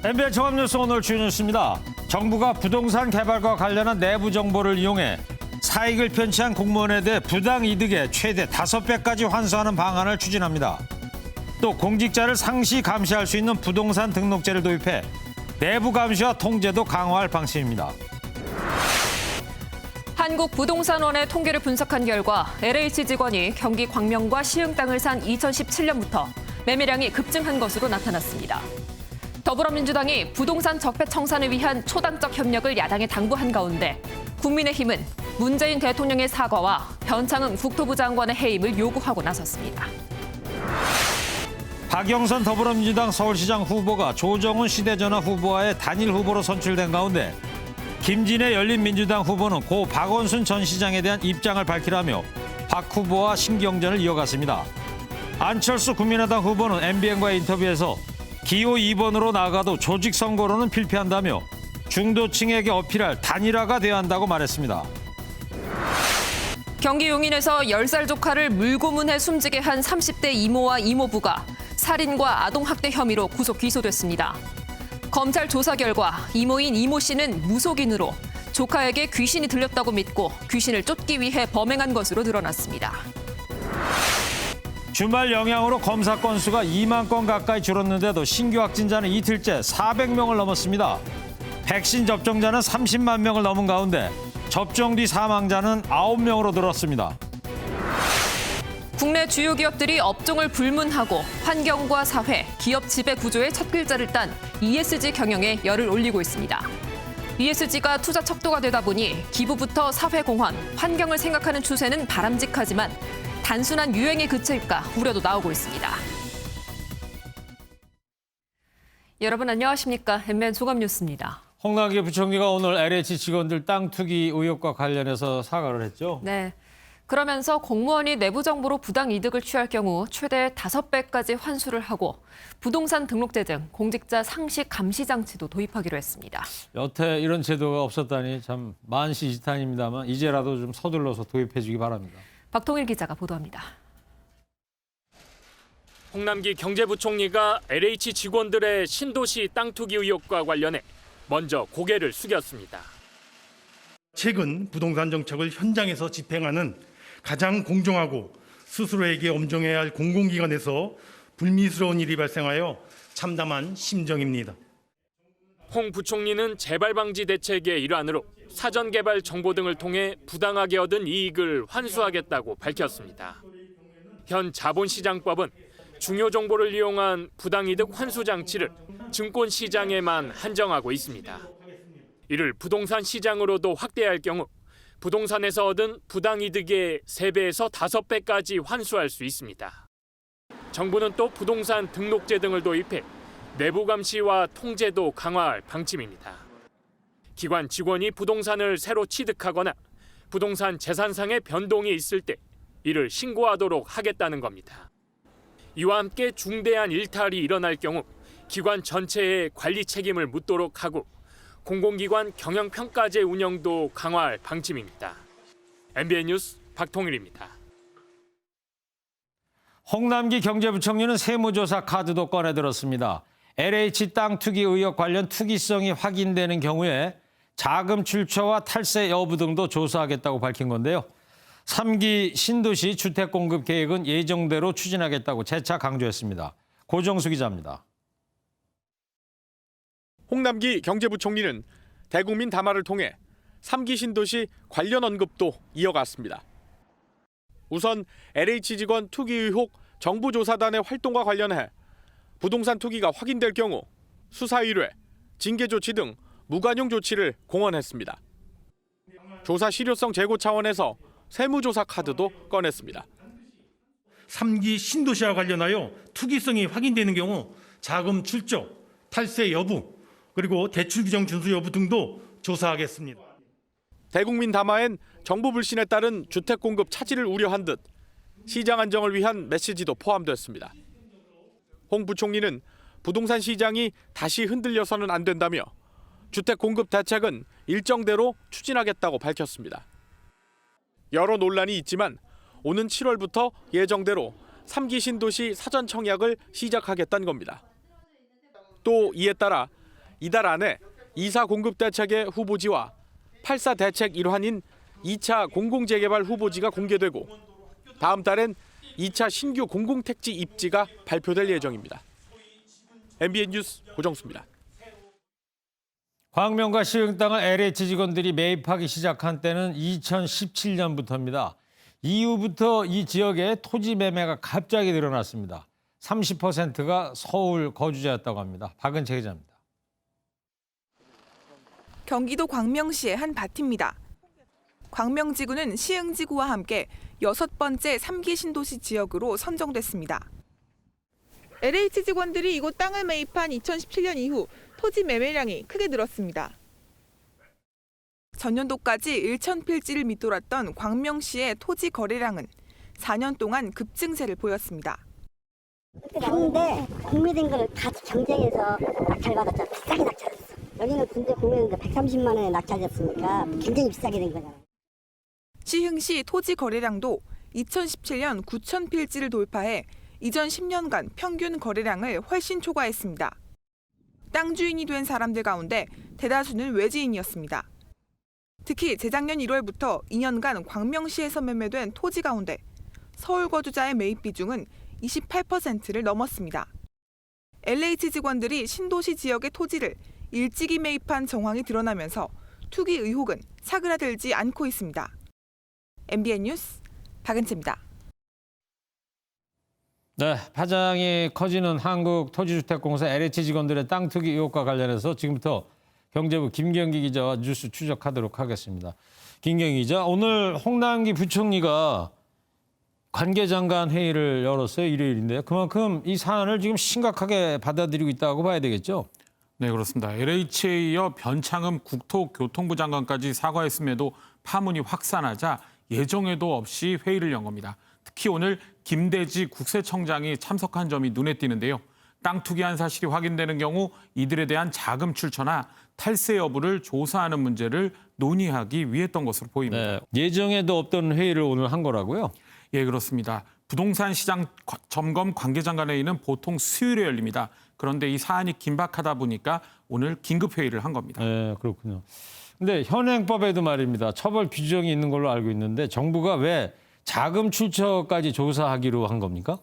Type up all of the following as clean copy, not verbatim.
MBN 종합뉴스 오늘 주요 뉴스입니다. 정부가 부동산 개발과 관련한 내부 정보를 이용해 사익을 편취한 공무원에 대해 부당 이득의 최대 5배까지 환수하는 방안을 추진합니다. 또 공직자를 상시 감시할 수 있는 부동산 등록제를 도입해 내부 감시와 통제도 강화할 방침입니다. 한국부동산원의 통계를 분석한 결과 LH 직원이 경기 광명과 시흥 땅을 산 2017년부터 매매량이 급증한 것으로 나타났습니다. 더불어민주당이 부동산 적폐 청산을 위한 초당적 협력을 야당에 당부한 가운데 국민의힘은 문재인 대통령의 사과와 변창흠 국토부 장관의 해임을 요구하고 나섰습니다. 박영선 더불어민주당 서울시장 후보가 조정훈 시대전화 후보와의 단일 후보로 선출된 가운데 김진애 열린민주당 후보는 고 박원순 전 시장에 대한 입장을 밝히라며 박 후보와 신경전을 이어갔습니다. 안철수 국민의당 후보는 MBN과의 인터뷰에서 기호 2번으로 나가도 조직 선거로는 필패한다며 중도층에게 어필할 단일화가 되어야 한다고 말했습니다. 경기 용인에서 10살 조카를 물고문해 숨지게 한 30대 이모와 이모부가 살인과 아동학대 혐의로 구속 기소됐습니다. 검찰 조사 결과 이모인 이모 씨는 무속인으로 조카에게 귀신이 들렸다고 믿고 귀신을 쫓기 위해 범행한 것으로 드러났습니다. 주말 영향으로 검사 건수가 2만 건 가까이 줄었는데도 신규 확진자는 이틀째 400명을 넘었습니다. 백신 접종자는 30만 명을 넘은 가운데 접종 뒤 사망자는 9명으로 늘었습니다. 국내 주요 기업들이 업종을 불문하고 환경과 사회, 기업 지배 구조의 첫 글자를 딴 ESG 경영에 열을 올리고 있습니다. ESG가 투자 척도가 되다 보니 기부부터 사회 공헌, 환경을 생각하는 추세는 바람직하지만 단순한 유행에 그칠까 우려도 나오고 있습니다. 여러분 안녕하십니까? MBN 종합뉴스입니다. 홍남기 부총리가 오늘 LH 직원들 땅 투기 의혹과 관련해서 사과를 했죠. 네. 그러면서 공무원이 내부 정보로 부당 이득을 취할 경우 최대 5배까지 환수를 하고 부동산 등록제 등 공직자 상시 감시 장치도 도입하기로 했습니다. 여태 이런 제도가 없었다니 참 만시지탄입니다만 이제라도 좀 서둘러서 도입해 주기 바랍니다. 박통일 기자가 보도합니다. 홍남기 경제부총리가 LH 직원들의 신도시 땅 투기 의혹과 관련해 먼저 고개를 숙였습니다. 최근 부동산 정책을 현장에서 집행하는 가장 공정하고 스스로에게 엄정해야 할 공공기관에서 불미스러운 일이 발생하여 참담한 심정입니다. 홍 부총리는 재발 방지 대책의 일환으로 사전 개발 정보 등을 통해 부당하게 얻은 이익을 환수하겠다고 밝혔습니다. 현 자본시장법은 중요 정보를 이용한 부당이득 환수 장치를 증권시장에만 한정하고 있습니다. 이를 부동산 시장으로도 확대할 경우 부동산에서 얻은 부당이득의 3배에서 5배까지 환수할 수 있습니다. 정부는 또 부동산 등록제 등을 도입해 내부 감시와 통제도 강화할 방침입니다. 기관 직원이 부동산을 새로 취득하거나 부동산 재산상의 변동이 있을 때 이를 신고하도록 하겠다는 겁니다. 이와 함께 중대한 일탈이 일어날 경우 기관 전체의 관리 책임을 묻도록 하고 공공기관 경영평가제 운영도 강화할 방침입니다. MBN 뉴스 박통일입니다. 홍남기 경제부총리는 세무조사 카드도 꺼내들었습니다. LH 땅 투기 의혹 관련 투기성이 확인되는 경우에 자금 출처와 탈세 여부 등도 조사하겠다고 밝힌 건데요. 3기 신도시 주택 공급 계획은 예정대로 추진하겠다고 재차 강조했습니다. 고정수 기자입니다. 홍남기 경제부총리는 대국민 담화를 통해 3기 신도시 관련 언급도 이어갔습니다. 우선 LH 직원 투기 의혹 정부조사단의 활동과 관련해 부동산 투기가 확인될 경우 수사 의뢰, 징계 조치 등 무관용 조치를 공언했습니다. 조사 실효성 제고 차원에서 세무조사 카드도 꺼냈습니다. 3기 신도시와 관련하여 투기성이 확인되는 경우 자금 출처, 탈세 여부, 그리고 대출 규정 준수 여부 등도 조사하겠습니다. 대국민 담화엔 정부 불신에 따른 주택 공급 차질을 우려한 듯 시장 안정을 위한 메시지도 포함됐습니다. 홍 부총리는 부동산 시장이 다시 흔들려서는 안 된다며 주택 공급 대책은 일정대로 추진하겠다고 밝혔습니다. 여러 논란이 있지만 오는 7월부터 예정대로 3기 신도시 사전 청약을 시작하겠다는 겁니다. 또 이에 따라 이달 안에 2사 공급대책의 후보지와 8사 대책 일환인 2차 공공재개발 후보지가 공개되고 다음 달엔 2차 신규 공공택지 입지가 발표될 예정입니다. MBN 뉴스 고정수입니다. 광명과 시흥 땅을 LH 직원들이 매입하기 시작한 때는 2017년부터입니다. 이후부터 이 지역에 토지 매매가 갑자기 늘어났습니다. 30%가 서울 거주자였다고 합니다. 박은채 기자입니다. 경기도 광명시의 한 밭입니다. 광명지구는 시흥지구와 함께 6번째 3기 신도시 지역으로 선정됐습니다. LH 직원들이 이곳 땅을 매입한 2017년 이후 토지 매매량이 크게 늘었습니다. 전년도까지 1,000필지를 밑돌았던 광명시의 토지 거래량은 4년 동안 급증세를 보였습니다. 샀는데 공매된 거를 다 경쟁해서 낙찰받았잖아. 비싸게 낙찰했어. 여기는 군대 공매인데 130만 원에 낙찰됐으니까 굉장히 비싸게 된 거잖아요. 시흥시 토지 거래량도 2017년 9,000필지를 돌파해 이전 10년간 평균 거래량을 훨씬 초과했습니다. 땅 주인이 된 사람들 가운데 대다수는 외지인이었습니다. 특히 재작년 1월부터 2년간 광명시에서 매매된 토지 가운데 서울 거주자의 매입 비중은 28%를 넘었습니다. LH 직원들이 신도시 지역의 토지를 일찍이 매입한 정황이 드러나면서 투기 의혹은 사그라들지 않고 있습니다. MBN 뉴스 박은채입니다. 네, 파장이 커지는 한국토지주택공사 LH 직원들의 땅 투기 의혹과 관련해서 지금부터 경제부 김경기 기자와 뉴스 추적하도록 하겠습니다. 김경기 기자, 오늘 홍남기 부총리가 관계장관 회의를 열었어요. 일요일인데요. 그만큼 이 사안을 지금 심각하게 받아들이고 있다고 봐야 되겠죠? 네, 그렇습니다. LH에 이어 변창흠 국토교통부 장관까지 사과했음에도 파문이 확산하자 예정에도 없이 회의를 연 겁니다. 특히 오늘 김대지 국세청장이 참석한 점이 눈에 띄는데요. 땅 투기한 사실이 확인되는 경우 이들에 대한 자금 출처나 탈세 여부를 조사하는 문제를 논의하기 위했던 것으로 보입니다. 네, 예정에도 없던 회의를 오늘 한 거라고요? 예, 그렇습니다. 부동산 시장 점검 관계장관 회의는 보통 수요일에 열립니다. 그런데 이 사안이 긴박하다 보니까 오늘 긴급 회의를 한 겁니다. 네, 그렇군요. 근데 현행법에도 말입니다. 처벌 규정이 있는 걸로 알고 있는데 정부가 왜 자금 출처까지 조사하기로 한 겁니까?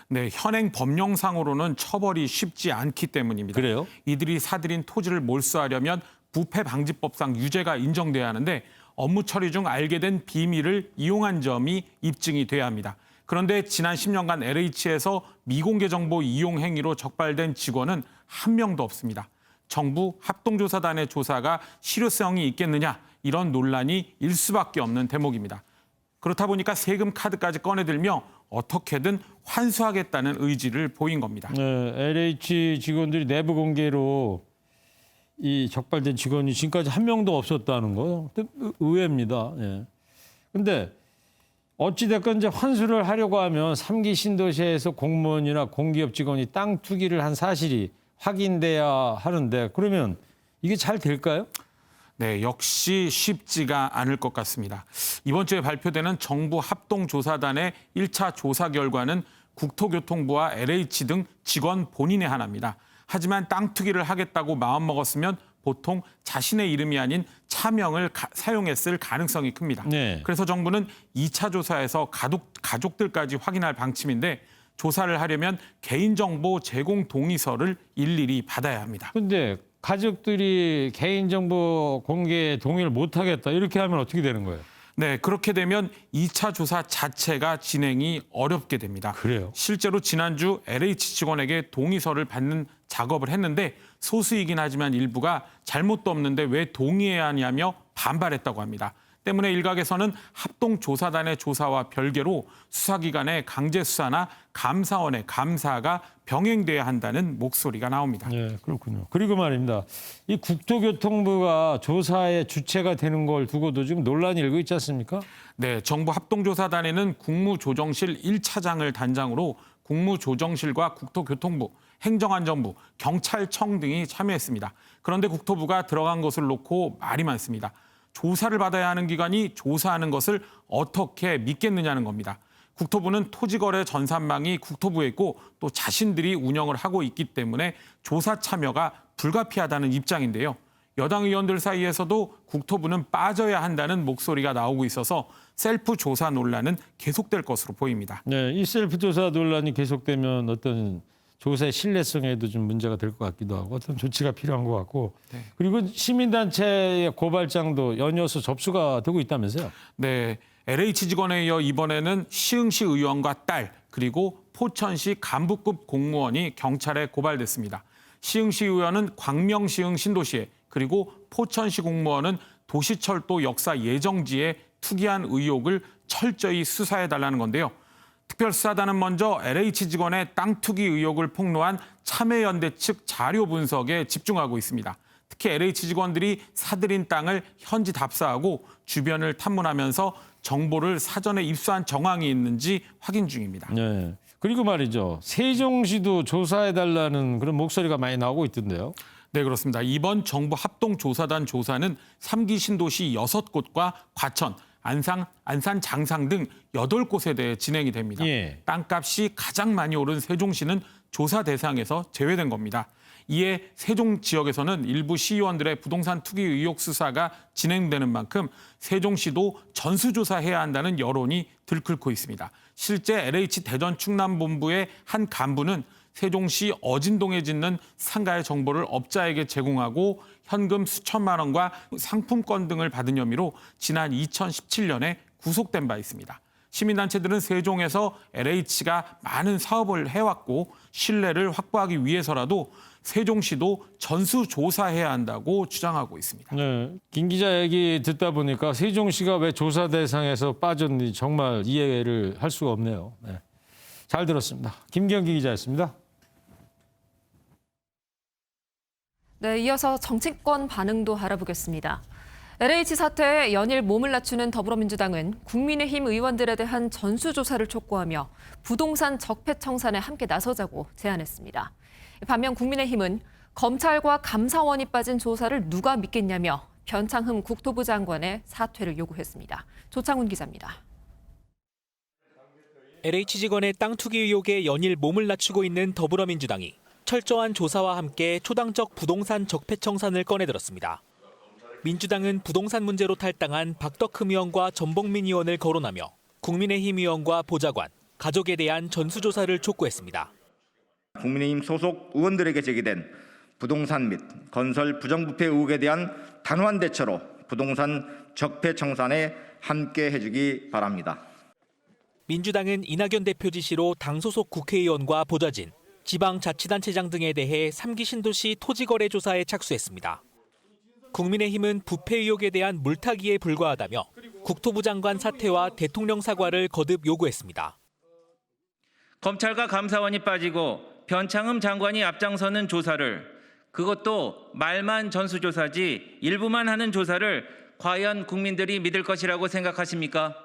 네, 현행 법령상으로는 처벌이 쉽지 않기 때문입니다. 그래요? 이들이 사들인 토지를 몰수하려면 부패방지법상 유죄가 인정돼야 하는데 업무 처리 중 알게 된 비밀을 이용한 점이 입증이 돼야 합니다. 그런데 지난 10년간 LH에서 미공개 정보 이용 행위로 적발된 직원은 한 명도 없습니다. 정부 합동조사단의 조사가 실효성이 있겠느냐, 이런 논란이 일 수밖에 없는 대목입니다. 그렇다 보니까 세금 카드까지 꺼내들며 어떻게든 환수하겠다는 의지를 보인 겁니다. 네, LH 직원들이 내부 공개로 이 적발된 직원이 지금까지 한 명도 없었다는 거 의외입니다. 예. 근데 어찌됐건 이제 환수를 하려고 하면 3기 신도시에서 공무원이나 공기업 직원이 땅 투기를 한 사실이 확인돼야 하는데 그러면 이게 잘 될까요? 네, 역시 쉽지가 않을 것 같습니다. 이번 주에 발표되는 정부 합동조사단의 1차 조사 결과는 국토교통부와 LH 등 직원 본인의 하나입니다. 하지만 땅 투기를 하겠다고 마음먹었으면 보통 자신의 이름이 아닌 차명을 사용했을 가능성이 큽니다. 네. 그래서 정부는 2차 조사에서 가족들까지 확인할 방침인데 조사를 하려면 개인정보 제공 동의서를 일일이 받아야 합니다. 근데 가족들이 개인정보 공개 동의를 못하겠다 이렇게 하면 어떻게 되는 거예요? 네, 그렇게 되면 2차 조사 자체가 진행이 어렵게 됩니다. 그래요? 실제로 지난주 LH 직원에게 동의서를 받는 작업을 했는데 소수이긴 하지만 일부가 잘못도 없는데 왜 동의해야 하냐며 반발했다고 합니다. 때문에 일각에서는 합동조사단의 조사와 별개로 수사기관의 강제수사나 감사원의 감사가 병행돼야 한다는 목소리가 나옵니다. 네, 그렇군요. 그리고 말입니다. 이 국토교통부가 조사의 주체가 되는 걸 두고도 지금 논란이 일고 있지 않습니까? 네, 정부 합동조사단에는 국무조정실 1차장을 단장으로 국무조정실과 국토교통부, 행정안전부, 경찰청 등이 참여했습니다. 그런데 국토부가 들어간 것을 놓고 말이 많습니다. 조사를 받아야 하는 기관이 조사하는 것을 어떻게 믿겠느냐는 겁니다. 국토부는 토지거래 전산망이 국토부에 있고 또 자신들이 운영을 하고 있기 때문에 조사 참여가 불가피하다는 입장인데요. 여당 의원들 사이에서도 국토부는 빠져야 한다는 목소리가 나오고 있어서 셀프 조사 논란은 계속될 것으로 보입니다. 네, 이 셀프 조사 논란이 계속되면 어떤 조사의 신뢰성에도 좀 문제가 될 것 같기도 하고 어떤 조치가 필요한 것 같고 네. 그리고 시민단체의 고발장도 연이어서 접수가 되고 있다면서요? 네, LH 직원에 이어 이번에는 시흥시 의원과 딸 그리고 포천시 간부급 공무원이 경찰에 고발됐습니다. 시흥시 의원은 광명시흥 신도시에 그리고 포천시 공무원은 도시철도 역사 예정지에 투기한 의혹을 철저히 수사해달라는 건데요. 특별수사단은 먼저 LH 직원의 땅 투기 의혹을 폭로한 참여연대 측 자료 분석에 집중하고 있습니다. 특히 LH 직원들이 사들인 땅을 현지 답사하고 주변을 탐문하면서 정보를 사전에 입수한 정황이 있는지 확인 중입니다. 네. 그리고 말이죠. 세종시도 조사해달라는 그런 목소리가 많이 나오고 있던데요. 네, 그렇습니다. 이번 정부 합동조사단 조사는 3기 신도시 6곳과 과천, 안산, 장상 등 8곳에 대해 진행이 됩니다. 예. 땅값이 가장 많이 오른 세종시는 조사 대상에서 제외된 겁니다. 이에 세종 지역에서는 일부 시의원들의 부동산 투기 의혹 수사가 진행되는 만큼 세종시도 전수조사해야 한다는 여론이 들끓고 있습니다. 실제 LH 대전 충남본부의 한 간부는 세종시 어진동에 짓는 상가의 정보를 업자에게 제공하고 현금 수천만 원과 상품권 등을 받은 혐의로 지난 2017년에 구속된 바 있습니다. 시민단체들은 세종에서 LH가 많은 사업을 해왔고 신뢰를 확보하기 위해서라도 세종시도 전수조사해야 한다고 주장하고 있습니다. 네, 김 기자 얘기 듣다 보니까 세종시가 왜 조사 대상에서 빠졌는지 정말 이해를 할 수가 없네요. 네. 잘 들었습니다. 김경기 기자였습니다. 네, 이어서 정치권 반응도 알아보겠습니다. LH 사태에 연일 몸을 낮추는 더불어민주당은 국민의힘 의원들에 대한 전수조사를 촉구하며 부동산 적폐청산에 함께 나서자고 제안했습니다. 반면 국민의힘은 검찰과 감사원이 빠진 조사를 누가 믿겠냐며 변창흠 국토부 장관의 사퇴를 요구했습니다. 조창훈 기자입니다. LH 직원의 땅 투기 의혹에 연일 몸을 낮추고 있는 더불어민주당이 철저한 조사와 함께 초당적 부동산 적폐청산을 꺼내들었습니다. 민주당은 부동산 문제로 탈당한 박덕흠 의원과 전봉민 의원을 거론하며 국민의힘 의원과 보좌관, 가족에 대한 전수조사를 촉구했습니다. 국민의힘 소속 의원들에게 제기된 부동산 및 건설 부정부패 의혹에 대한 단호한 대처로 부동산 적폐청산에 함께 해주기 바랍니다. 민주당은 이낙연 대표 지시로 당 소속 국회의원과 보좌진, 지방자치단체장 등에 대해 3기 신도시 토지거래 조사에 착수했습니다. 국민의힘은 부패 의혹에 대한 물타기에 불과하다며 국토부 장관 사퇴와 대통령 사과를 거듭 요구했습니다. 검찰과 감사원이 빠지고 변창흠 장관이 앞장서는 조사를, 그것도 말만 전수조사지 일부만 하는 조사를 과연 국민들이 믿을 것이라고 생각하십니까?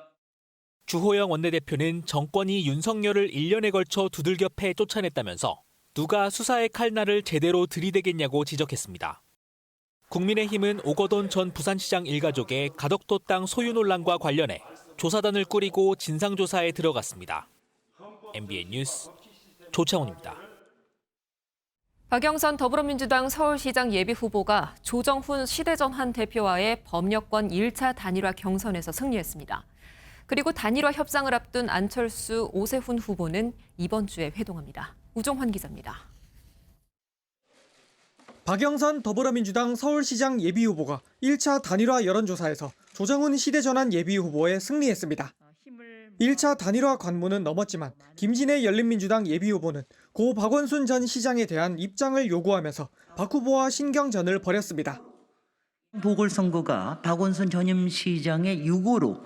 주호영 원내대표는 정권이 윤석열을 1년에 걸쳐 두들겨 패 쫓아냈다면서 누가 수사의 칼날을 제대로 들이대겠냐고 지적했습니다. 국민의힘은 오거돈 전 부산시장 일가족의 가덕도 땅 소유 논란과 관련해 조사단을 꾸리고 진상조사에 들어갔습니다. MBN 뉴스 조창훈입니다. 박영선 더불어민주당 서울시장 예비후보가 조정훈 시대전환 대표와의 법여권 1차 단일화 경선에서 승리했습니다. 그리고 단일화 협상을 앞둔 안철수, 오세훈 후보는 이번 주에 회동합니다. 우종환 기자입니다. 박영선 더불어민주당 서울시장 예비후보가 1차 단일화 여론조사에서 조정훈 시대전환 예비후보에 승리했습니다. 1차 단일화 관문은 넘었지만 김진애 열린민주당 예비후보는 고 박원순 전 시장에 대한 입장을 요구하면서 박 후보와 신경전을 벌였습니다. 보궐선거가 박원순 전임 시장의 유고로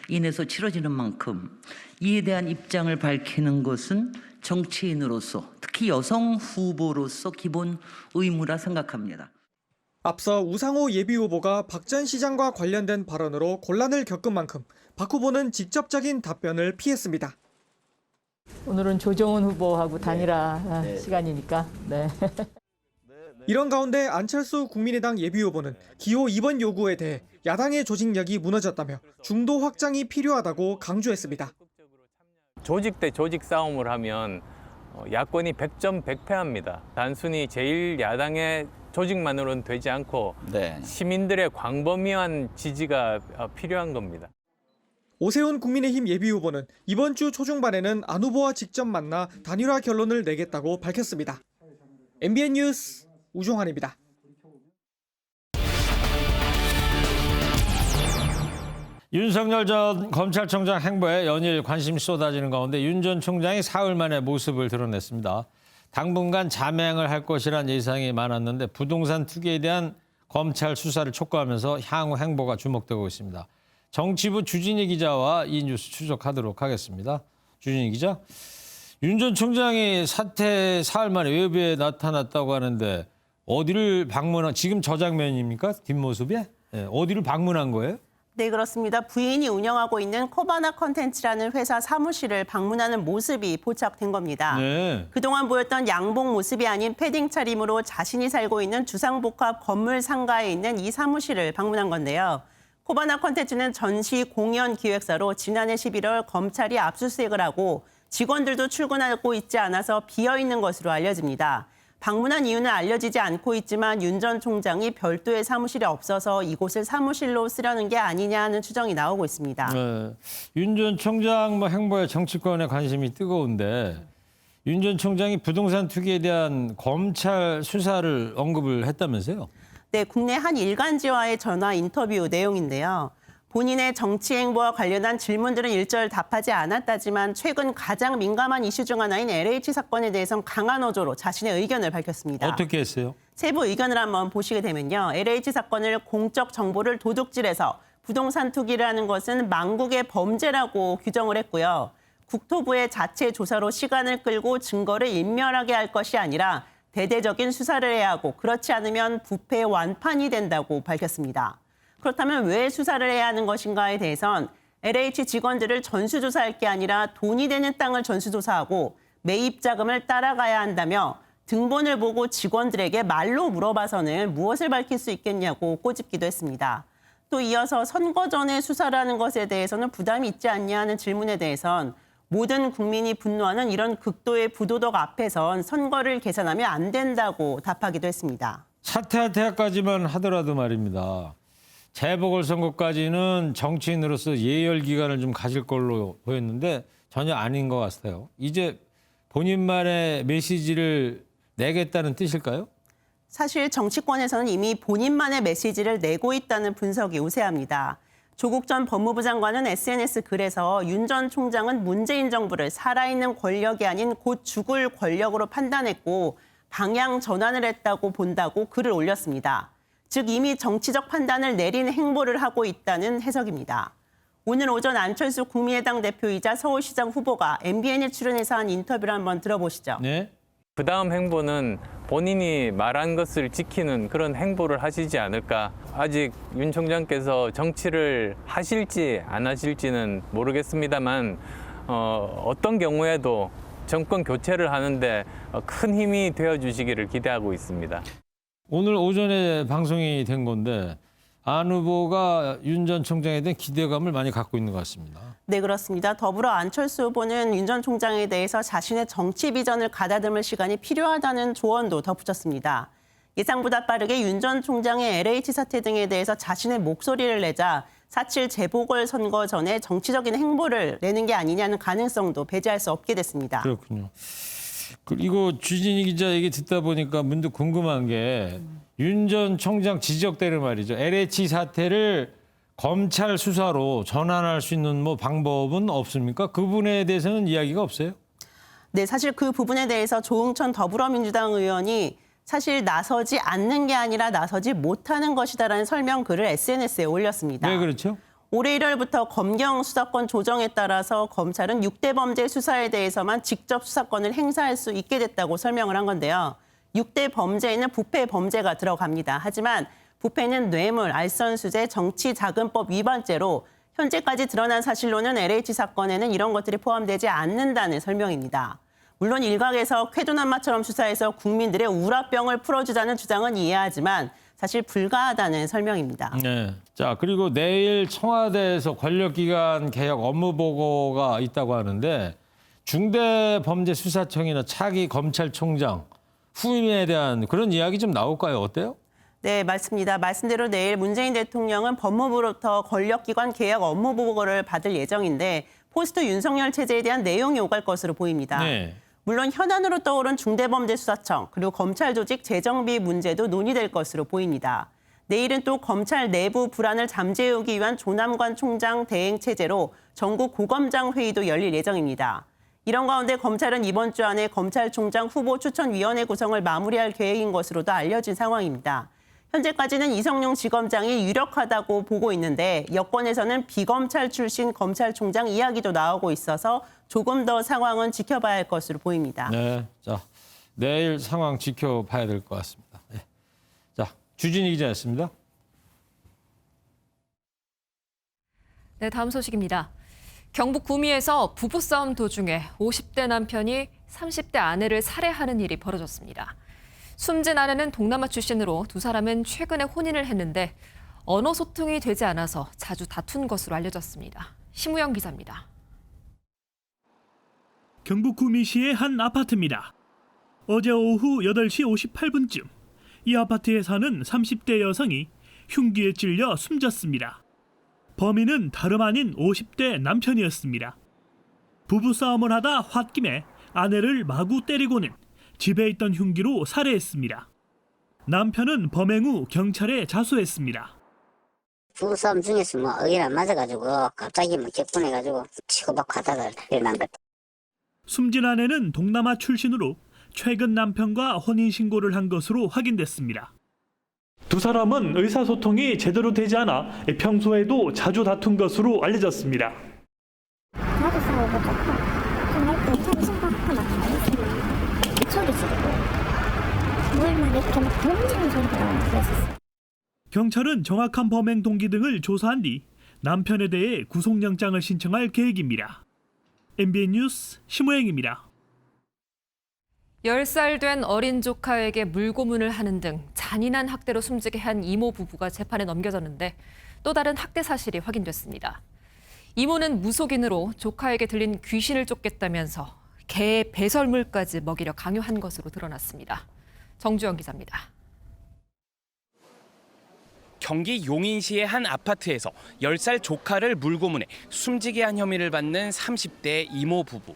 인해서 치러지는 만큼 이에 대한 입장을 밝히는 것은 정치인으로서, 특히 여성 후보로서 기본 의무라 생각합니다. 앞서 우상호 예비후보가 박 전 시장과 관련된 발언으로 곤란을 겪은 만큼 박 후보는 직접적인 답변을 피했습니다. 오늘은 조정훈 후보하고 단일화 시간이니까. 네. 이런 가운데 안철수 국민의당 예비후보는 기호 2번 요구에 대해 야당의 조직력이 무너졌다며 중도 확장이 필요하다고 강조했습니다. 조직 대 조직 싸움을 하면 야권이 100점 100패합니다. 단순히 제1야당의 조직만으로는 되지 않고 시민들의 광범위한 지지가 필요한 겁니다. 오세훈 국민의힘 예비후보는 이번 주 초중반에는 안 후보와 직접 만나 단일화 결론을 내겠다고 밝혔습니다. MBN 뉴스 우종환입니다. 윤석열 전 검찰총장 행보에 연일 관심이 쏟아지는 가운데 윤 전 총장이 사흘 만에 모습을 드러냈습니다. 당분간 자맹을 할 것이란 예상이 많았는데 부동산 투기에 대한 검찰 수사를 촉구하면서 향후 행보가 주목되고 있습니다. 정치부 주진희 기자와 이 뉴스 추적하도록 하겠습니다. 주진희 기자, 윤 전 총장이 사퇴 사흘 만에 외부에 나타났다고 하는데 어디를 방문한, 지금 저 장면입니까? 뒷모습에? 네, 어디를 방문한 거예요? 네, 그렇습니다. 부인이 운영하고 있는 코바나 컨텐츠라는 회사 사무실을 방문하는 모습이 포착된 겁니다. 네. 그동안 보였던 양복 모습이 아닌 패딩 차림으로 자신이 살고 있는 주상복합 건물 상가에 있는 이 사무실을 방문한 건데요. 코바나 컨텐츠는 전시 공연 기획사로 지난해 11월 검찰이 압수수색을 하고 직원들도 출근하고 있지 않아서 비어있는 것으로 알려집니다. 방문한 이유는 알려지지 않고 있지만 윤 전 총장이 별도의 사무실이 없어서 이곳을 사무실로 쓰려는 게 아니냐 하는 추정이 나오고 있습니다. 네. 윤 전 총장 행보에 정치권에 관심이 뜨거운데 윤 전 총장이 부동산 투기에 대한 검찰 수사를 언급을 했다면서요? 네, 국내 한 일간지와의 전화 인터뷰 내용인데요. 본인의 정치 행보와 관련한 질문들은 일절 답하지 않았다지만 최근 가장 민감한 이슈 중 하나인 LH 사건에 대해서는 강한 어조로 자신의 의견을 밝혔습니다. 어떻게 했어요? 세부 의견을 한번 보시게 되면요. LH 사건을 공적 정보를 도둑질해서 부동산 투기를 하는 것은 망국의 범죄라고 규정을 했고요. 국토부의 자체 조사로 시간을 끌고 증거를 인멸하게 할 것이 아니라 대대적인 수사를 해야 하고 그렇지 않으면 부패 완판이 된다고 밝혔습니다. 그렇다면 왜 수사를 해야 하는 것인가에 대해선 LH 직원들을 전수조사할 게 아니라 돈이 되는 땅을 전수조사하고 매입 자금을 따라가야 한다며 등본을 보고 직원들에게 말로 물어봐서는 무엇을 밝힐 수 있겠냐고 꼬집기도 했습니다. 또 이어서 선거 전에 수사를 하는 것에 대해서는 부담이 있지 않냐 하는 질문에 대해선 모든 국민이 분노하는 이런 극도의 부도덕 앞에선 선거를 계산하면 안 된다고 답하기도 했습니다. 사퇴할 때까지만 하더라도 말입니다. 재보궐선거까지는 정치인으로서 예열 기간을 좀 가질 걸로 보였는데 전혀 아닌 것 같아요. 이제 본인만의 메시지를 내겠다는 뜻일까요? 사실 정치권에서는 이미 본인만의 메시지를 내고 있다는 분석이 우세합니다. 조국 전 법무부 장관은 SNS 글에서 윤 전 총장은 문재인 정부를 살아있는 권력이 아닌 곧 죽을 권력으로 판단했고 방향 전환을 했다고 본다고 글을 올렸습니다. 즉 이미 정치적 판단을 내린 행보를 하고 있다는 해석입니다. 오늘 오전 안철수 국민의당 대표이자 서울시장 후보가 MBN에 출연해서 한 인터뷰를 한번 들어보시죠. 네. 그다음 행보는 본인이 말한 것을 지키는 그런 행보를 하시지 않을까. 아직 윤 총장께서 정치를 하실지 안 하실지는 모르겠습니다만 어떤 경우에도 정권 교체를 하는데 큰 힘이 되어주시기를 기대하고 있습니다. 오늘 오전에 방송이 된 건데 안 후보가 윤 전 총장에 대한 기대감을 많이 갖고 있는 것 같습니다. 네, 그렇습니다. 더불어 안철수 후보는 윤 전 총장에 대해서 자신의 정치 비전을 가다듬을 시간이 필요하다는 조언도 덧붙였습니다. 예상보다 빠르게 윤 전 총장의 LH 사태 등에 대해서 자신의 목소리를 내자 4.7 재보궐선거 전에 정치적인 행보를 내는 게 아니냐는 가능성도 배제할 수 없게 됐습니다. 그렇군요. 그리고 주진희 기자 얘기 듣다 보니까 문득 궁금한 게 윤 전 총장 지적대로 말이죠. LH 사태를 검찰 수사로 전환할 수 있는 뭐 방법은 없습니까? 그 부분에 대해서는 이야기가 없어요? 네, 사실 그 부분에 대해서 조응천 더불어민주당 의원이 사실 나서지 않는 게 아니라 나서지 못하는 것이다라는 설명 글을 SNS에 올렸습니다. 네, 그렇죠. 올해 1월부터 검경 수사권 조정에 따라서 검찰은 6대 범죄 수사에 대해서만 직접 수사권을 행사할 수 있게 됐다고 설명을 한 건데요. 6대 범죄에는 부패 범죄가 들어갑니다. 하지만 부패는 뇌물, 알선수재, 정치자금법 위반죄로 현재까지 드러난 사실로는 LH 사건에는 이런 것들이 포함되지 않는다는 설명입니다. 물론 일각에서 쾌도난마처럼 수사해서 국민들의 우라병을 풀어주자는 주장은 이해하지만 사실 불가하다는 설명입니다. 네. 자, 그리고 내일 청와대에서 권력기관 개혁 업무 보고가 있다고 하는데 중대범죄수사청이나 차기 검찰총장 후임에 대한 그런 이야기 좀 나올까요? 어때요? 네, 맞습니다. 말씀대로 내일 문재인 대통령은 법무부로부터 권력기관 개혁 업무 보고를 받을 예정인데 포스트 윤석열 체제에 대한 내용이 오갈 것으로 보입니다. 네. 물론 현안으로 떠오른 중대범죄수사청 그리고 검찰 조직 재정비 문제도 논의될 것으로 보입니다. 내일은 또 검찰 내부 불안을 잠재우기 위한 조남관 총장 대행 체제로 전국 고검장 회의도 열릴 예정입니다. 이런 가운데 검찰은 이번 주 안에 검찰총장 후보 추천위원회 구성을 마무리할 계획인 것으로도 알려진 상황입니다. 현재까지는 이성용 지검장이 유력하다고 보고 있는데 여권에서는 비검찰 출신 검찰총장 이야기도 나오고 있어서 조금 더 상황은 지켜봐야 할 것으로 보입니다. 네, 자 내일 상황 지켜봐야 될 것 같습니다. 네. 자 주진희 기자였습니다. 네, 다음 소식입니다. 경북 구미에서 부부싸움 도중에 50대 남편이 30대 아내를 살해하는 일이 벌어졌습니다. 숨진 아내는 동남아 출신으로 두 사람은 최근에 혼인을 했는데 언어 소통이 되지 않아서 자주 다툰 것으로 알려졌습니다. 심우영 기자입니다. 경북 구미시의 한 아파트입니다. 어제 오후 8시 58분쯤 이 아파트에 사는 30대 여성이 흉기에 찔려 숨졌습니다. 범인은 다름 아닌 50대 남편이었습니다. 부부싸움을 하다 홧김에 아내를 마구 때리고는 집에 있던 흉기로 살해했습니다. 남편은 범행 후 경찰에 자수했습니다. 부부싸움 중에서 의견 안 맞아가지고 갑자기 격분해가지고 치고받고 하다가 일어난 것. 숨진 아내는 동남아 출신으로 최근 남편과 혼인신고를 한 것으로 확인됐습니다. 두 사람은 의사소통이 제대로 되지 않아 평소에도 자주 다툰 것으로 알려졌습니다. 나도 싸우고 경찰에 신고하고 막 소리 지르고 뭘 이렇게 막 던지는 소리가 나고 그랬었어요. 경찰은 정확한 범행 동기 등을 조사한 뒤 남편에 대해 구속영장을 신청할 계획입니다. MBN 뉴스 심우영입니다. 10살 된 어린 조카에게 물고문을 하는 등 잔인한 학대로 숨지게 한 이모 부부가 재판에 넘겨졌는데 또 다른 학대 사실이 확인됐습니다. 이모는 무속인으로 조카에게 들린 귀신을 쫓겠다면서 개의 배설물까지 먹이려 강요한 것으로 드러났습니다. 정주영 기자입니다. 경기 용인시의 한 아파트에서 10살 조카를 물고문해 숨지게 한 혐의를 받는 30대 이모 부부.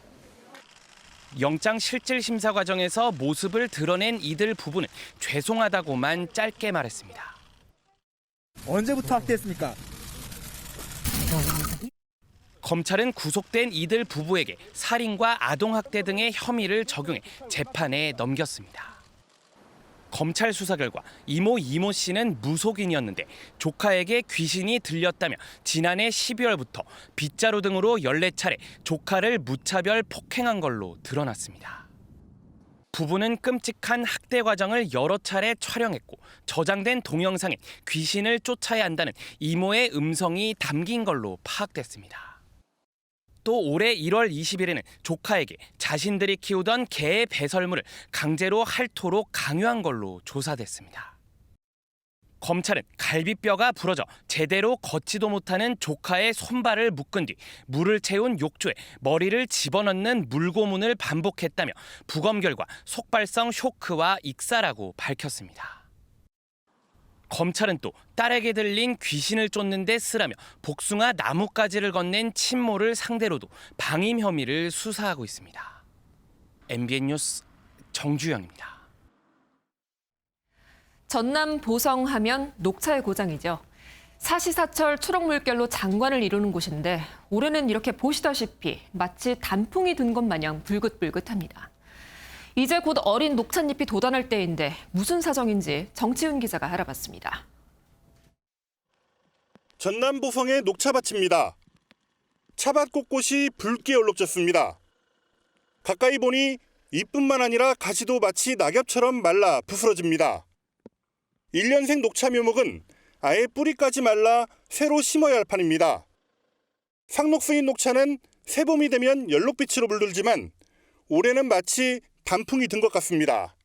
영장 실질 심사 과정에서 모습을 드러낸 이들 부부는 죄송하다고만 짧게 말했습니다. 언제부터 학대했습니까? 검찰은 구속된 이들 부부에게 살인과 아동학대 등의 혐의를 적용해 재판에 넘겼습니다. 검찰 수사 결과 이모 씨는 무속인이었는데 조카에게 귀신이 들렸다며 지난해 12월부터 빗자루 등으로 14차례 조카를 무차별 폭행한 걸로 드러났습니다. 부부는 끔찍한 학대 과정을 여러 차례 촬영했고 저장된 동영상엔 귀신을 쫓아야 한다는 이모의 음성이 담긴 걸로 파악됐습니다. 또 올해 1월 20일에는 조카에게 자신들이 키우던 개의 배설물을 강제로 핥도록 강요한 걸로 조사됐습니다. 검찰은 갈비뼈가 부러져 제대로 걷지도 못하는 조카의 손발을 묶은 뒤 물을 채운 욕조에 머리를 집어넣는 물고문을 반복했다며 부검 결과 속발성 쇼크와 익사라고 밝혔습니다. 검찰은 또 딸에게 들린 귀신을 쫓는 데 쓰라며 복숭아 나뭇가지를 건넨 친모를 상대로도 방임 혐의를 수사하고 있습니다. MBN 뉴스 정주영입니다. 전남 보성하면 녹차의 고장이죠. 사시사철 초록물결로 장관을 이루는 곳인데 올해는 이렇게 보시다시피 마치 단풍이 든 것 마냥 불긋불긋합니다. 이제 곧 어린 녹찻잎이 돋아날 때인데 무슨 사정인지 정치훈 기자가 알아봤습니다. 전남 보성의 녹차밭입니다. 차밭 곳곳이 붉게 얼룩졌습니다. 가까이 보니 잎뿐만 아니라 가지도 마치 낙엽처럼 말라 부스러집니다. 1년생 녹차 묘목은 아예 뿌리까지 말라 새로 심어야 할 판입니다. 상록수인 녹차는 새봄이 되면 연록빛으로 물들지만 올해는 마치 단풍이 든 것 같습니다.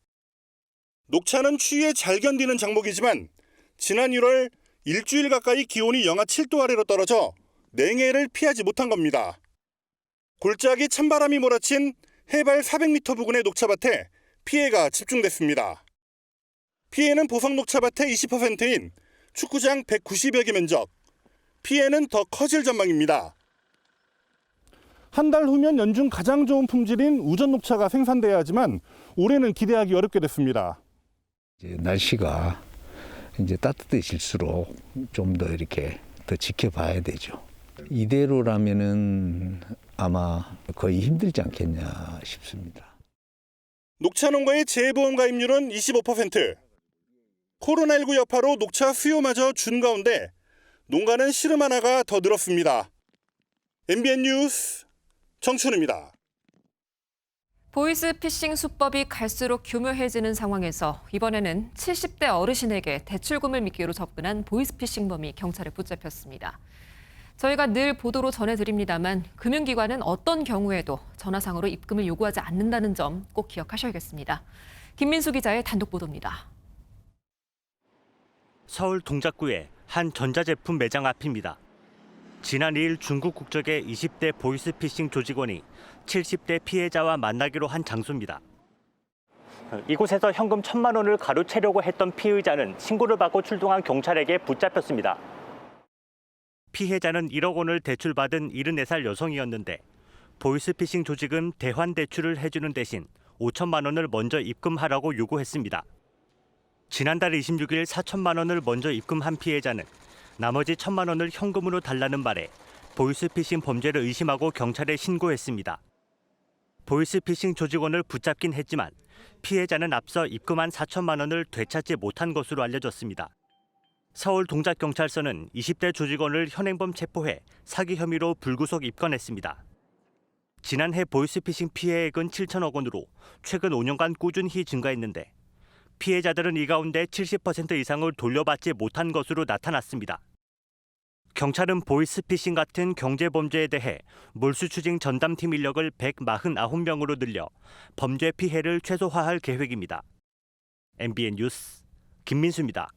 녹차는 추위에 잘 견디는 작목이지만 지난 1월 일주일 가까이 기온이 영하 7도 아래로 떨어져 냉해를 피하지 못한 겁니다. 골짜기 찬바람이 몰아친 해발 400m 부근의 녹차밭에 피해가 집중됐습니다. 피해는 보성 녹차밭의 20%인 축구장 190여 개 면적. 피해는 더 커질 전망입니다. 한 달 후면 연중 가장 좋은 품질인 우전 녹차가 생산돼야 하지만 올해는 기대하기 어렵게 됐습니다. 날씨가 이제 따뜻해질수록 좀 더 이렇게 더 지켜봐야 되죠. 이대로라면은 아마 거의 힘들지 않겠냐 싶습니다. 녹차 농가의 재보험 가입률은 25%. 코로나19 여파로 녹차 수요마저 준 가운데 농가는 시름 하나가 더 늘었습니다. MBN 뉴스 정춘우입니다. 보이스피싱 수법이 갈수록 교묘해지는 상황에서 이번에는 70대 어르신에게 대출금을 미끼로 접근한 보이스피싱범이 경찰에 붙잡혔습니다. 저희가 늘 보도로 전해드립니다만 금융기관은 어떤 경우에도 전화상으로 입금을 요구하지 않는다는 점 꼭 기억하셔야겠습니다. 김민수 기자의 단독 보도입니다. 서울 동작구의 한 전자제품 매장 앞입니다. 지난 2일 중국 국적의 20대 보이스피싱 조직원이 70대 피해자와 만나기로 한 장소입니다. 이곳에서 현금 1,000만 원을 가로채려고 했던 피의자는 신고를 받고 출동한 경찰에게 붙잡혔습니다. 피해자는 1억 원을 대출받은 74살 여성이었는데 보이스피싱 조직은 대환 대출을 해주는 대신 5천만 원을 먼저 입금하라고 요구했습니다. 지난달 26일 4천만 원을 먼저 입금한 피해자는 나머지 1,000만 원을 현금으로 달라는 말에 보이스피싱 범죄를 의심하고 경찰에 신고했습니다. 보이스피싱 조직원을 붙잡긴 했지만 피해자는 앞서 입금한 4천만 원을 되찾지 못한 것으로 알려졌습니다. 서울 동작경찰서는 20대 조직원을 현행범 체포해 사기 혐의로 불구속 입건했습니다. 지난해 보이스피싱 피해액은 7천억 원으로 최근 5년간 꾸준히 증가했는데 피해자들은 이 가운데 70% 이상을 돌려받지 못한 것으로 나타났습니다. 경찰은 보이스피싱 같은 경제범죄에 대해 몰수추징 전담팀 인력을 149명으로 늘려 범죄 피해를 최소화할 계획입니다. MBN 뉴스 김민수입니다.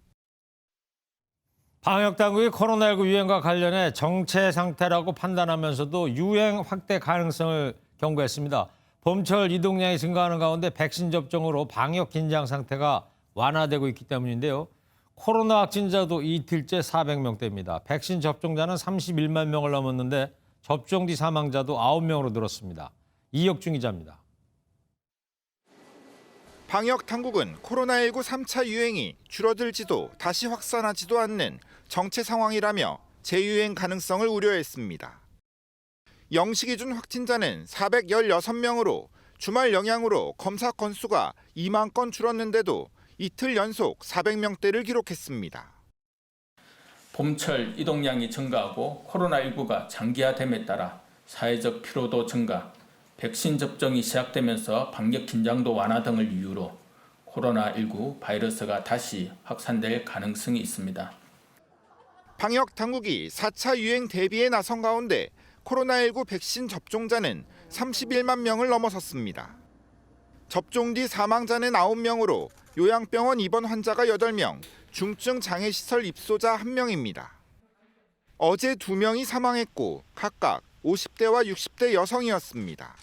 방역당국이 코로나19 유행과 관련해 정체 상태라고 판단하면서도 유행 확대 가능성을 경고했습니다. 봄철 이동량이 증가하는 가운데 백신 접종으로 방역 긴장 상태가 완화되고 있기 때문인데요. 코로나 확진자도 이틀째 400명대입니다. 백신 접종자는 31만 명을 넘었는데 접종 뒤 사망자도 9명으로 늘었습니다. 이혁중 기자입니다. 방역 당국은 코로나19 3차 유행이 줄어들지도 다시 확산하지도 않는 정체 상황이라며 재유행 가능성을 우려했습니다. 0시 기준 확진자는 416명으로 주말 영향으로 검사 건수가 2만 건 줄었는데도 이틀 연속 400명대를 기록했습니다. 봄철 이동량이 증가하고 코로나19가 장기화됨에 따라 사회적 피로도 증가, 백신 접종이 시작되면서 방역 긴장도 완화 등을 이유로 코로나19 바이러스가 다시 확산될 가능성이 있습니다. 방역 당국이 4차 유행 대비에 나선 가운데 코로나19 백신 접종자는 31만 명을 넘어섰습니다. 접종 뒤 사망자는 9명으로 요양병원 입원 환자가 8명, 중증 장애시설 입소자 1명입니다. 어제 2명이 사망했고 각각 50대와 60대 여성이었습니다.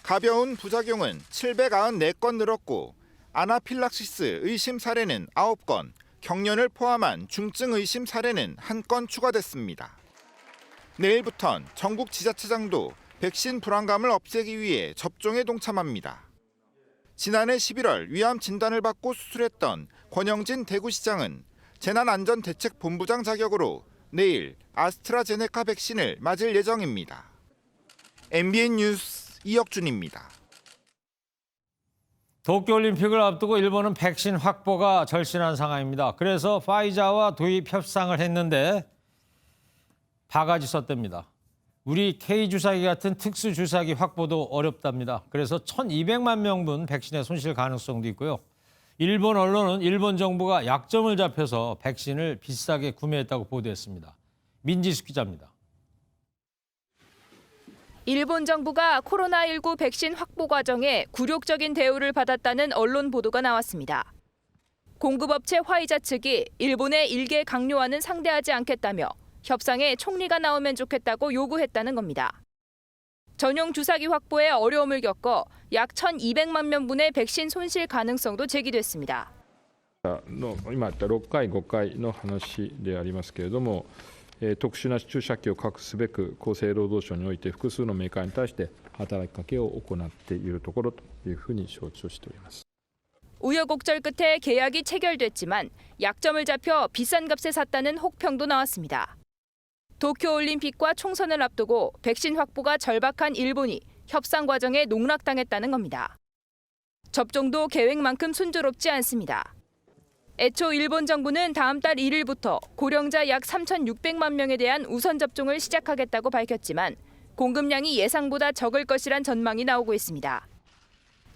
가벼운 부작용은 794건 늘었고 아나필락시스 의심 사례는 9건, 경련을 포함한 중증 의심 사례는 1건 추가됐습니다. 내일부턴 전국 지자체장도 백신 불안감을 없애기 위해 접종에 동참합니다. 지난해 11월 위암 진단을 받고 수술했던 권영진 대구시장은 재난안전대책본부장 자격으로 내일 아스트라제네카 백신을 맞을 예정입니다. MBN 뉴스 이혁준입니다. 도쿄올림픽을 앞두고 일본은 백신 확보가 절실한 상황입니다. 그래서 파이자와 도입 협상을 했는데 바가지 썼답니다. 우리 K주사기 같은 특수주사기 확보도 어렵답니다. 그래서 1,200만 명분 백신에 손실 가능성도 있고요. 일본 언론은 일본 정부가 약점을 잡혀서 백신을 비싸게 구매했다고 보도했습니다. 민지숙 기자입니다. 일본 정부가 코로나19 백신 확보 과정에 굴욕적인 대우를 받았다는 언론 보도가 나왔습니다. 공급업체 화이자 측이 일본의 일개 강요와는 상대하지 않겠다며 협상에 총리가 나오면 좋겠다고 요구했다는 겁니다. 전용 주사기 확보에 어려움을 겪어 약 1,200만 명분의 백신 손실 가능성도 제기됐습니다. 今言った6回、5回の話でありますけれども、特殊な注射器を確保すべく厚生労働省において複数のメーカーに対して働きかけを行っているところというふうに承知をしております。 우여곡절 끝에 계약이 체결됐지만 약점을 잡혀 비싼 값에 샀다는 혹평도 나왔습니다. 도쿄올림픽과 총선을 앞두고 백신 확보가 절박한 일본이 협상 과정에 농락당했다는 겁니다. 접종도 계획만큼 순조롭지 않습니다. 애초 일본 정부는 다음 달 1일부터 고령자 약 3,600만 명에 대한 우선 접종을 시작하겠다고 밝혔지만 공급량이 예상보다 적을 것이란 전망이 나오고 있습니다.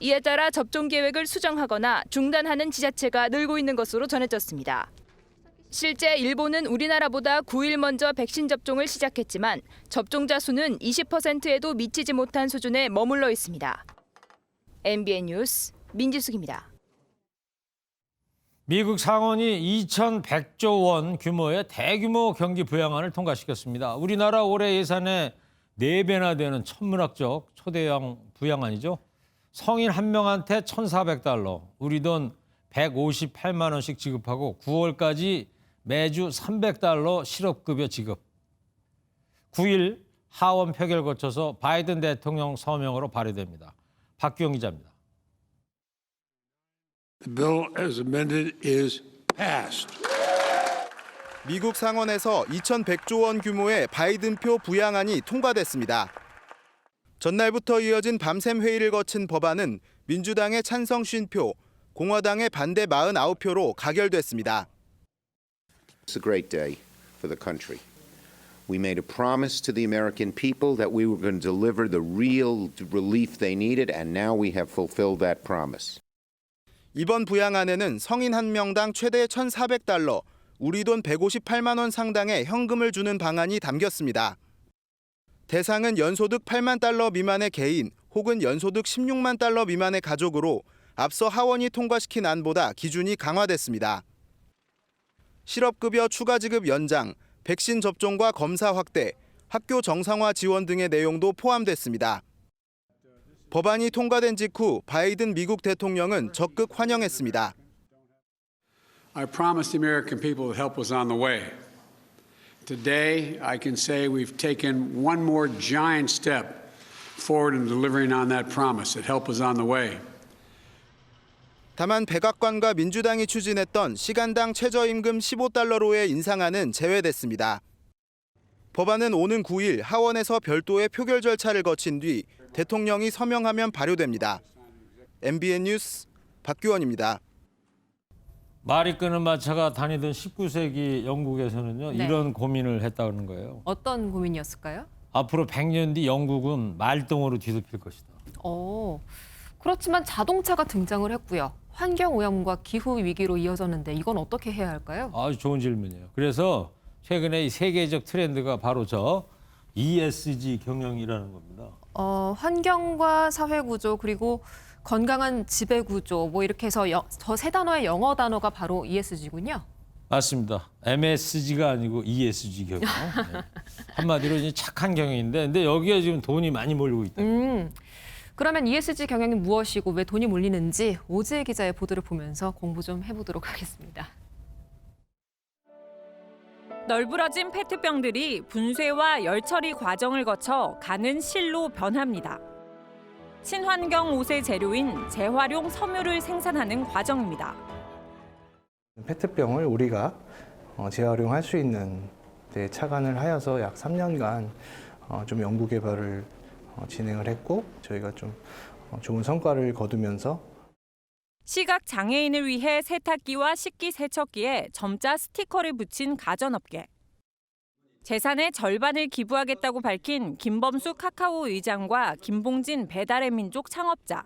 이에 따라 접종 계획을 수정하거나 중단하는 지자체가 늘고 있는 것으로 전해졌습니다. 실제 일본은 우리나라보다 9일 먼저 백신 접종을 시작했지만 접종자 수는 20%에도 미치지 못한 수준에 머물러 있습니다. MBN 뉴스 민지숙입니다. 미국 상원이 2,100조 원 규모의 대규모 경기 부양안을 통과시켰습니다. 우리나라 올해 예산의 4배나 되는 천문학적 초대형 부양안이죠. 성인 한 명한테 $1,400, 우리 돈 158만 원씩 지급하고 9월까지 매주 $300 실업급여 지급. 9일 하원 표결 거쳐서 바이든 대통령 서명으로 발의됩니다. 박규영 기자입니다. The bill as amended is passed. 미국 상원에서 2,100조 원 규모의 바이든표 부양안이 통과됐습니다. 전날부터 이어진 밤샘 회의를 거친 법안은 민주당의 찬성 50표, 공화당의 반대 49표로 가결됐습니다. It's a great day for the country. We made a promise to the American people that we were going to deliver the real relief they needed, and now we have fulfilled that promise. 이번 부양안에는 성인 한 명당 최대 $1,400, 우리 돈 158만 원 상당의 현금을 주는 방안이 담겼습니다. 대상은 연소득 $8만 미만의 개인 혹은 연소득 $16만 미만의 가족으로 앞서 하원이 통과시킨 안보다 기준이 강화됐습니다. 실업급여 추가 지급 연장, 백신 접종과 검사 확대, 학교 정상화 지원 등의 내용도 포함됐습니다. 법안이 통과된 직후 바이든 미국 대통령은 적극 환영했습니다. I promised the American people that help was on the way. Today, I can say we've taken one more giant step forward in delivering on that promise that help was on the way. 다만 백악관과 민주당이 추진했던 시간당 최저임금 $15로의 인상안은 제외됐습니다. 법안은 오는 9일 하원에서 별도의 표결 절차를 거친 뒤 대통령이 서명하면 발효됩니다. MBN 뉴스 박규원입니다. 말이 끄는 마차가 다니던 19세기 영국에서는요, 네. 이런 고민을 했다는 거예요. 어떤 고민이었을까요? 앞으로 100년 뒤 영국은 말똥으로 뒤덮일 것이다. 그렇지만 자동차가 등장을 했고요. 환경오염과 기후위기로 이어졌는데 이건 어떻게 해야 할까요? 아주 좋은 질문이에요. 그래서 최근에 이 세계적 트렌드가 바로 저 ESG 경영이라는 겁니다. 환경과 사회구조 그리고 건강한 지배구조 뭐 이렇게 해서 저 세 단어의 영어 단어가 바로 ESG군요. 맞습니다. MSG가 아니고 ESG 경영. 네. 한마디로 이제 착한 경영인데 근데 여기에 지금 돈이 많이 몰리고 있다. 그러면 ESG 경영이 무엇이고 왜 돈이 몰리는지 오지혜 기자의 보도를 보면서 공부 좀 해보도록 하겠습니다. 널브러진 페트병들이 분쇄와 열처리 과정을 거쳐 가는 실로 변합니다. 친환경 옷의 재료인 재활용 섬유를 생산하는 과정입니다. 페트병을 우리가 재활용할 수 있는 데 착안을 하여서 약 3년간 좀 연구 개발을 진행을 했고 저희가 좀 좋은 성과를 거두면서 시각 장애인을 위해 세탁기와 식기세척기에 점자 스티커를 붙인 가전업계. 재산의 절반을 기부하겠다고 밝힌 김범수 카카오 의장과 김봉진 배달의 민족 창업자.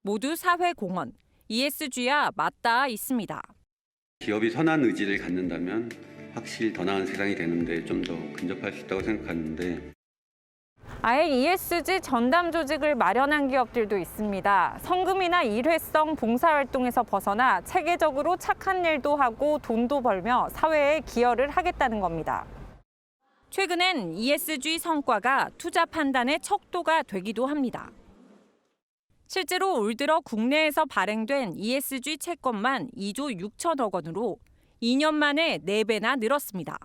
모두 사회공헌, ESG와 맞닿아 있습니다. 기업이 선한 의지를 갖는다면 확실히 더 나은 세상이 되는데 좀 더 근접할 수 있다고 생각하는데 아예 ESG 전담 조직을 마련한 기업들도 있습니다. 성금이나 일회성 봉사활동에서 벗어나 체계적으로 착한 일도 하고 돈도 벌며 사회에 기여를 하겠다는 겁니다. 최근엔 ESG 성과가 투자 판단의 척도가 되기도 합니다. 실제로 올 들어 국내에서 발행된 ESG 채권만 2조 6천억 원으로 2년 만에 4배나 늘었습니다.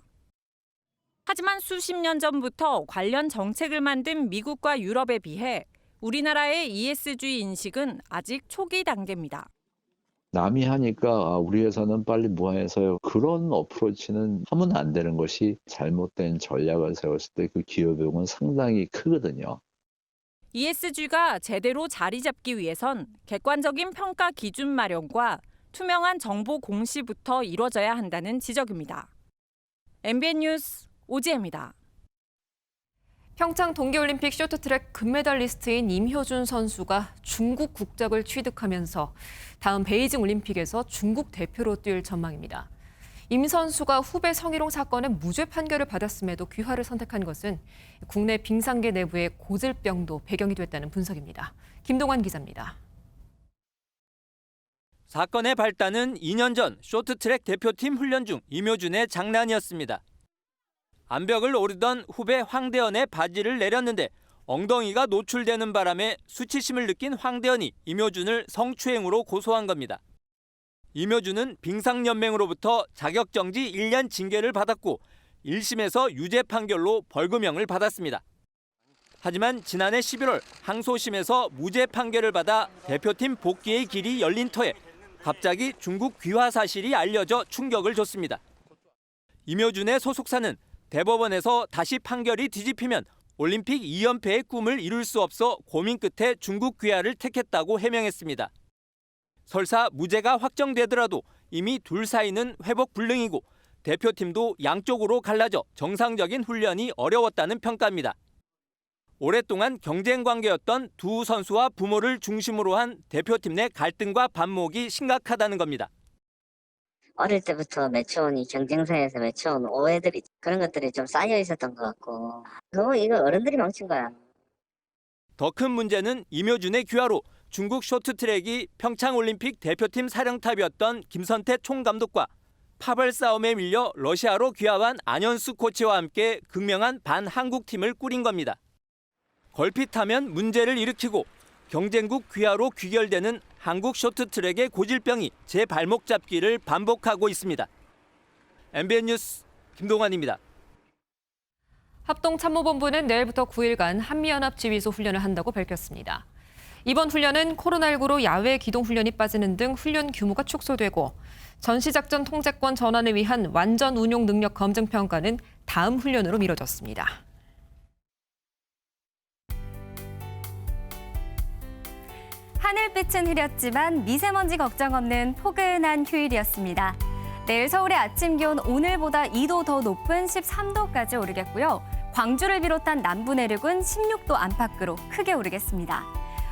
하지만 수십 년 전부터 관련 정책을 만든 미국과 유럽에 비해 우리나라의 ESG 인식은 아직 초기 단계입니다. 남이 하니까 우리 회사는 빨리 무한해서요. 그런 어프로치는 하면 안 되는 것이 잘못된 전략을 세웠을 때 그 기여비용은 상당히 크거든요. ESG가 제대로 자리 잡기 위해선 객관적인 평가 기준 마련과 투명한 정보 공시부터 이뤄져야 한다는 지적입니다. MBN 뉴스 오지혜입니다. 평창 동계올림픽 쇼트트랙 금메달리스트인 임효준 선수가 중국 국적을 취득하면서 다음 베이징 올림픽에서 중국 대표로 뛸 전망입니다. 임 선수가 후배 성희롱 사건에 무죄 판결을 받았음에도 귀화를 선택한 것은 국내 빙상계 내부의 고질병도 배경이 됐다는 분석입니다. 김동환 기자입니다. 사건의 발단은 2년 전 쇼트트랙 대표팀 훈련 중 임효준의 장난이었습니다. 암벽을 오르던 후배 황대현의 바지를 내렸는데 엉덩이가 노출되는 바람에 수치심을 느낀 황대현이 임효준을 성추행으로 고소한 겁니다. 임효준은 빙상연맹으로부터 자격정지 1년 징계를 받았고 1심에서 유죄 판결로 벌금형을 받았습니다. 하지만 지난해 11월 항소심에서 무죄 판결을 받아 대표팀 복귀의 길이 열린 터에 갑자기 중국 귀화 사실이 알려져 충격을 줬습니다. 임효준의 소속사는 대법원에서 다시 판결이 뒤집히면 올림픽 2연패의 꿈을 이룰 수 없어 고민 끝에 중국 귀화를 택했다고 해명했습니다. 설사 무죄가 확정되더라도 이미 둘 사이는 회복 불능이고 대표팀도 양쪽으로 갈라져 정상적인 훈련이 어려웠다는 평가입니다. 오랫동안 경쟁 관계였던 두 선수와 부모를 중심으로 한 대표팀 내 갈등과 반목이 심각하다는 겁니다. 어릴 때부터 맺혀온 이 경쟁사에서 맺혀온 오해들이 그런 것들이 좀 쌓여 있었던 것 같고 이거 어른들이 망친 거야. 더 큰 문제는 임효준의 귀화로 중국 쇼트트랙이 평창올림픽 대표팀 사령탑이었던 김선태 총감독과 파벌 싸움에 밀려 러시아로 귀화한 안현수 코치와 함께 극명한 반한국팀을 꾸린 겁니다. 걸핏하면 문제를 일으키고 경쟁국 귀화로 귀결되는 한국 쇼트트랙의 고질병이 제 발목 잡기를 반복하고 있습니다. MBN 뉴스 김동환입니다. 합동참모본부는 내일부터 9일간 한미연합지휘소 훈련을 한다고 밝혔습니다. 이번 훈련은 코로나19로 야외 기동훈련이 빠지는 등 훈련 규모가 축소되고 전시작전 통제권 전환을 위한 완전 운용 능력 검증 평가는 다음 훈련으로 미뤄졌습니다. 하늘빛은 흐렸지만 미세먼지 걱정 없는 포근한 휴일이었습니다. 내일 서울의 아침 기온 오늘보다 2도 더 높은 13도까지 오르겠고요. 광주를 비롯한 남부 내륙은 16도 안팎으로 크게 오르겠습니다.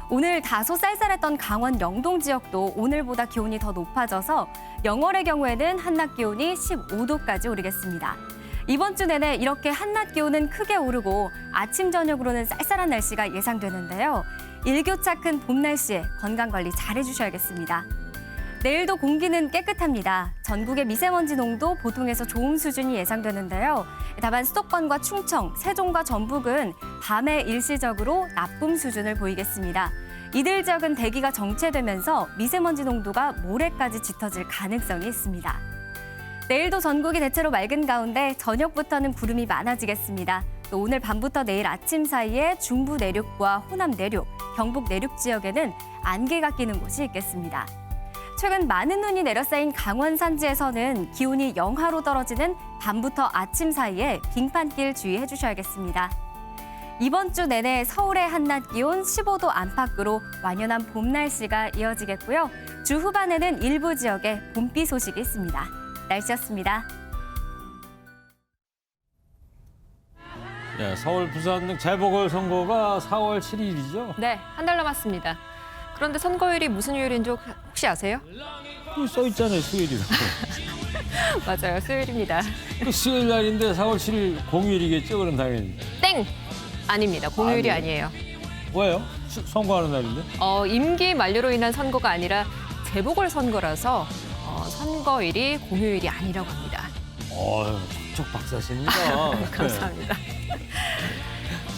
오늘 다소 쌀쌀했던 강원 영동 지역도 오늘보다 기온이 더 높아져서 영월의 경우에는 한낮 기온이 15도까지 오르겠습니다. 이번 주 내내 이렇게 한낮 기온은 크게 오르고 아침 저녁으로는 쌀쌀한 날씨가 예상되는데요. 일교차 큰 봄 날씨에 건강관리 잘 해주셔야겠습니다. 내일도 공기는 깨끗합니다. 전국의 미세먼지 농도 보통에서 좋음 수준이 예상되는데요. 다만 수도권과 충청, 세종과 전북은 밤에 일시적으로 나쁨 수준을 보이겠습니다. 이들 지역은 대기가 정체되면서 미세먼지 농도가 모레까지 짙어질 가능성이 있습니다. 내일도 전국이 대체로 맑은 가운데 저녁부터는 구름이 많아지겠습니다. 또 오늘 밤부터 내일 아침 사이에 중부 내륙과 호남 내륙, 경북 내륙 지역에는 안개가 끼는 곳이 있겠습니다. 최근 많은 눈이 내려쌓인 강원 산지에서는 기온이 영하로 떨어지는 밤부터 아침 사이에 빙판길 주의해 주셔야겠습니다. 이번 주 내내 서울의 한낮 기온 15도 안팎으로 완연한 봄 날씨가 이어지겠고요. 주 후반에는 일부 지역에 봄비 소식이 있습니다. 날씨였습니다. 네, 서울, 부산 등 재보궐선거가 4월 7일이죠? 네, 한 달 남았습니다. 그런데 선거일이 무슨 요일인지 혹시 아세요? 써 있잖아요, 수요일이라고. 맞아요, 수요일입니다. 그 수요일 날인데 4월 7일 공휴일이겠죠, 그럼 당연히. 땡! 아닙니다. 공휴일이 아니에요. 왜요? 선거하는 날인데? 임기 만료로 인한 선거가 아니라 재보궐선거라서 선거일이 공휴일이 아니라고 합니다. 한쪽 박사십니다. 감사합니다.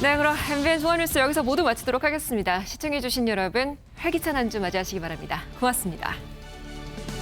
네, 그럼 MBN 종합뉴스 여기서 모두 마치도록 하겠습니다. 시청해주신 여러분, 활기찬 한 주 맞이하시기 바랍니다. 고맙습니다.